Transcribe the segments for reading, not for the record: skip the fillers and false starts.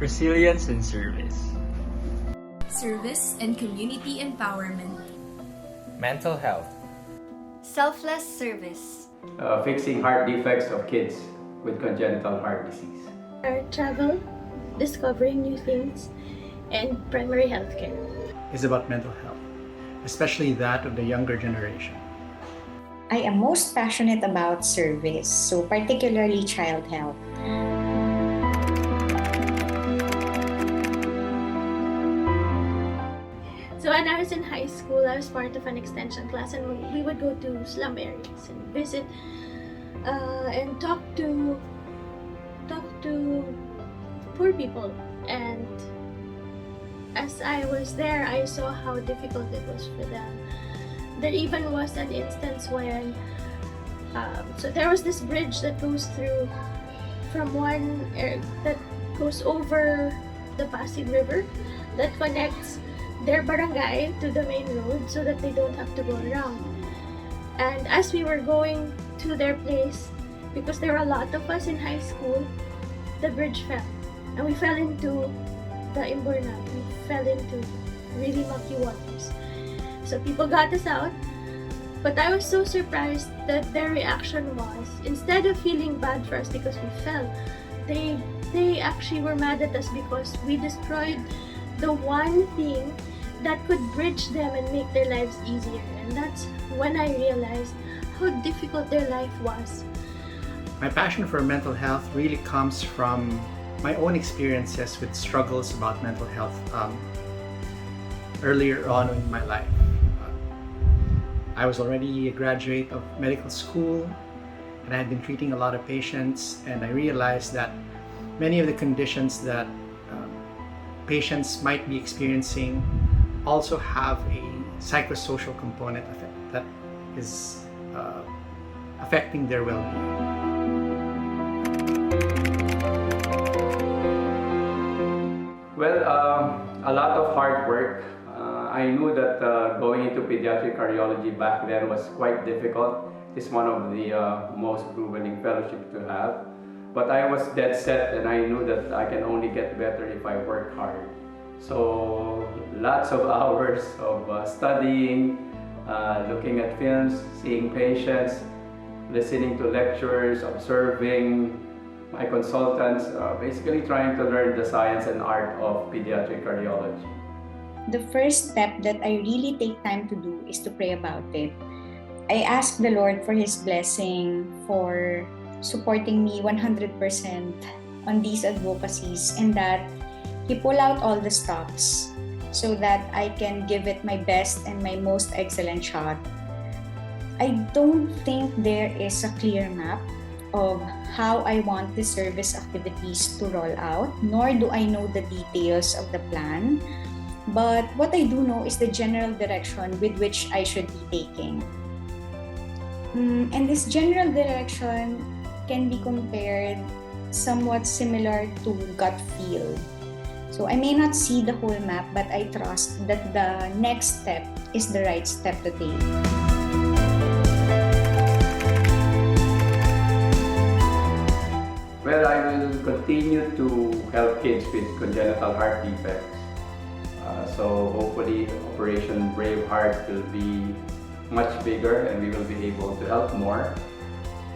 Resilience and service. Service and community empowerment. Mental health. Selfless service. Fixing heart defects of kids with congenital heart disease. Travel, discovering new things, and primary health care. Is about mental health, especially that of the younger generation. I am most passionate about service, so particularly child health. So when I was in high school, I was part of an extension class, and we would go to slum areas and visit and talk to poor people. And as I was there, I saw how difficult it was for them. There even was an instance when so there was this bridge that goes through from that goes over the Pasig River that connects their barangay to the main road so that they don't have to go around. And as we were going to their place, because there were a lot of us in high school, the bridge fell. And we fell into the Imborna. We fell into really mucky waters. So people got us out, but I was so surprised that their reaction was, instead of feeling bad for us because we fell, they actually were mad at us because we destroyed the one thing that could bridge them and make their lives easier. And that's when I realized how difficult their life was. My passion for mental health really comes from my own experiences with struggles about mental health earlier on in my life. I was already a graduate of medical school, and I had been treating a lot of patients, and I realized that many of the conditions that patients might be experiencing also have a psychosocial component of it that is affecting their well-being. Well, a lot of hard work. I knew that going into pediatric cardiology back then was quite difficult. It's one of the most grueling fellowships to have. But I was dead set, and I knew that I can only get better if I work hard. So lots of hours of studying, looking at films, seeing patients, listening to lectures, observing my consultants, basically trying to learn the science and art of pediatric cardiology. The first step that I really take time to do is to pray about it. I ask the Lord for His blessing for supporting me 100% on these advocacies, and that He pull out all the stops so that I can give it my best and my most excellent shot. I don't think there is a clear map of how I want the service activities to roll out, nor do I know the details of the plan. But what I do know is the general direction with which I should be taking. And this general direction can be compared somewhat similar to gut feel. So I may not see the whole map, but I trust that the next step is the right step to take. Well, I will continue to help kids with congenital heart defects. So hopefully Operation Brave Heart will be much bigger and we will be able to help more.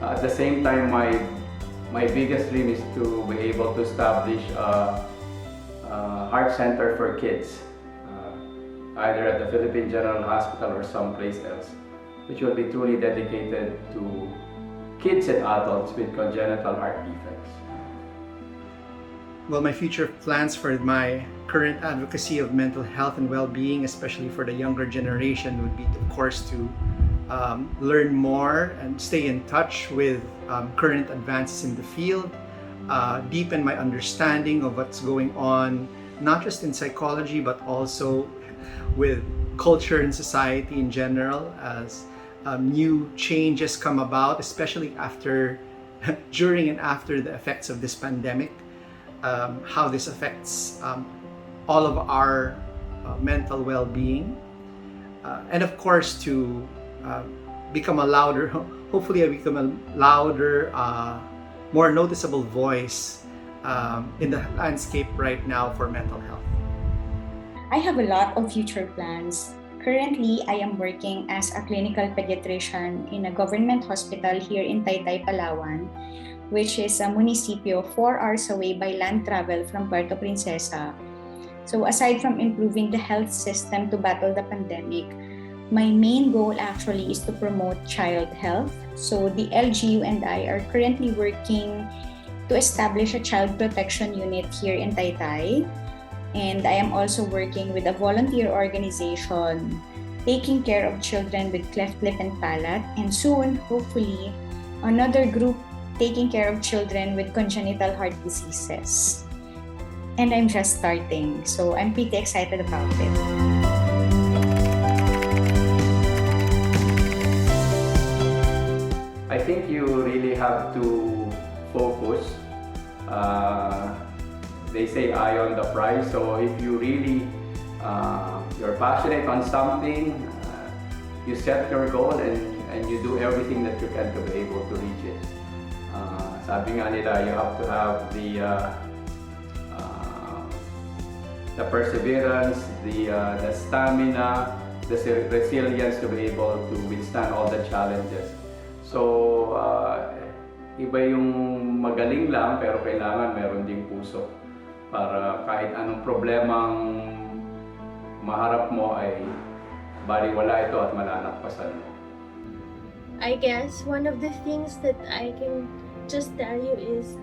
At the same time, my biggest dream is to be able to establish a heart center for kids, either at the Philippine General Hospital or someplace else, which will be truly dedicated to kids and adults with congenital heart defects. Well, my future plans for my current advocacy of mental health and well-being, especially for the younger generation, would be, of course, to learn more and stay in touch with current advances in the field, deepen my understanding of what's going on, not just in psychology, but also with culture and society in general, as new changes come about, especially after, during and after the effects of this pandemic, how this affects all of our mental well-being. And of course, to become a louder, hopefully I become a louder, more noticeable voice in the landscape right now for mental health. I have a lot of future plans. Currently, I am working as a clinical pediatrician in a government hospital here in Taytay, Palawan, which is a municipio 4 hours away by land travel from Puerto Princesa. So aside from improving the health system to battle the pandemic, my main goal actually is to promote child health. So the LGU and I are currently working to establish a child protection unit here in Taytay. And I am also working with a volunteer organization taking care of children with cleft lip and palate, and soon, hopefully, another group taking care of children with congenital heart diseases. And I'm just starting, so I'm pretty excited about it. I think you really have to focus. They say eye on the prize. So if you really you're passionate on something, you set your goal and you do everything that you can to be able to reach it. Sabi nga nila, you have to have the perseverance, the stamina, the resilience to be able to withstand all the challenges. So iba yung magaling lang, pero kailangan meron ding puso para kahit anong problemang maharap mo ay baliwala ito at malalagpasan mo. I guess one of the things that I can just tell you is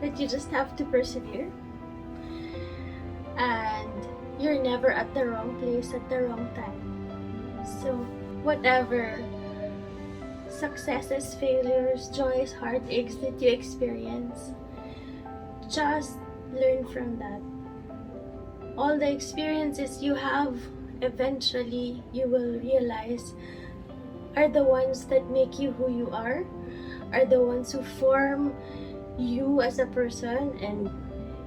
that you just have to persevere, and you're never at the wrong place at the wrong time. So whatever successes, failures, joys, heartaches that you experience, just learn from that. All the experiences you have, eventually you will realize are the ones that make you who you are the ones who form you as a person and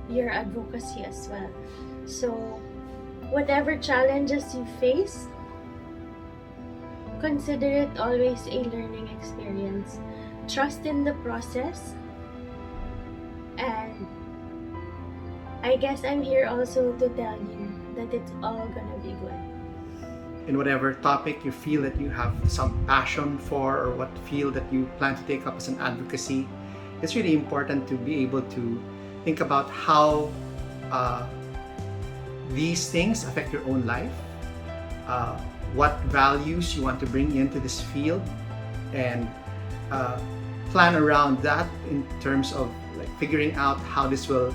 your advocacy as well. So whatever challenges you face, consider it always a learning experience. Trust in the process, and I guess I'm here also to tell you that it's all gonna be good. In whatever topic you feel that you have some passion for, or what field that you plan to take up as an advocacy, it's really important to be able to think about how these things affect your own life, what values you want to bring into this field, and plan around that in terms of like figuring out how this will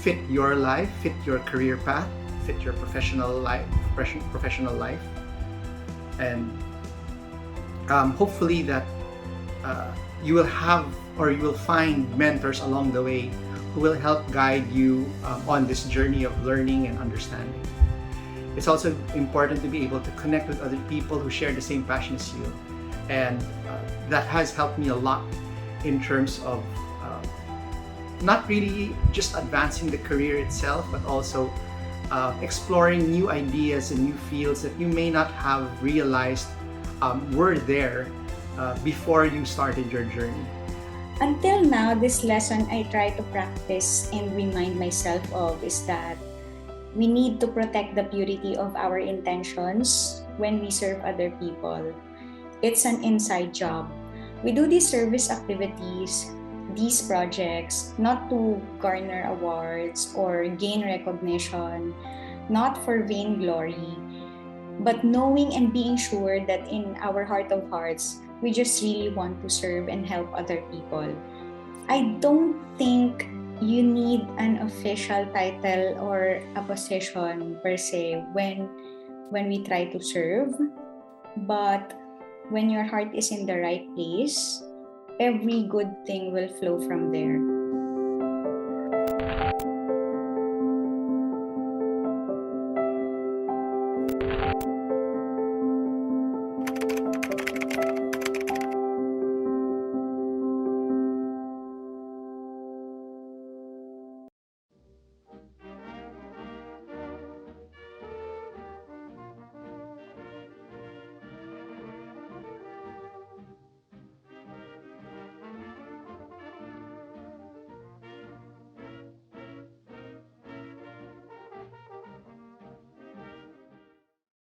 fit your life, fit your career path, fit your professional life, and hopefully that you will have, or you will find mentors along the way who will help guide you on this journey of learning and understanding. It's also important to be able to connect with other people who share the same passion as you, and that has helped me a lot in terms of not really just advancing the career itself, but also exploring new ideas and new fields that you may not have realized were there before you started your journey. Until now, this lesson I try to practice and remind myself of is that we need to protect the purity of our intentions when we serve other people. It's an inside job. We do these service activities, these projects, not to garner awards or gain recognition, not for vainglory, but knowing and being sure that in our heart of hearts, we just really want to serve and help other people. I don't think you need an official title or a position per se when we try to serve, but when your heart is in the right place, every good thing will flow from there.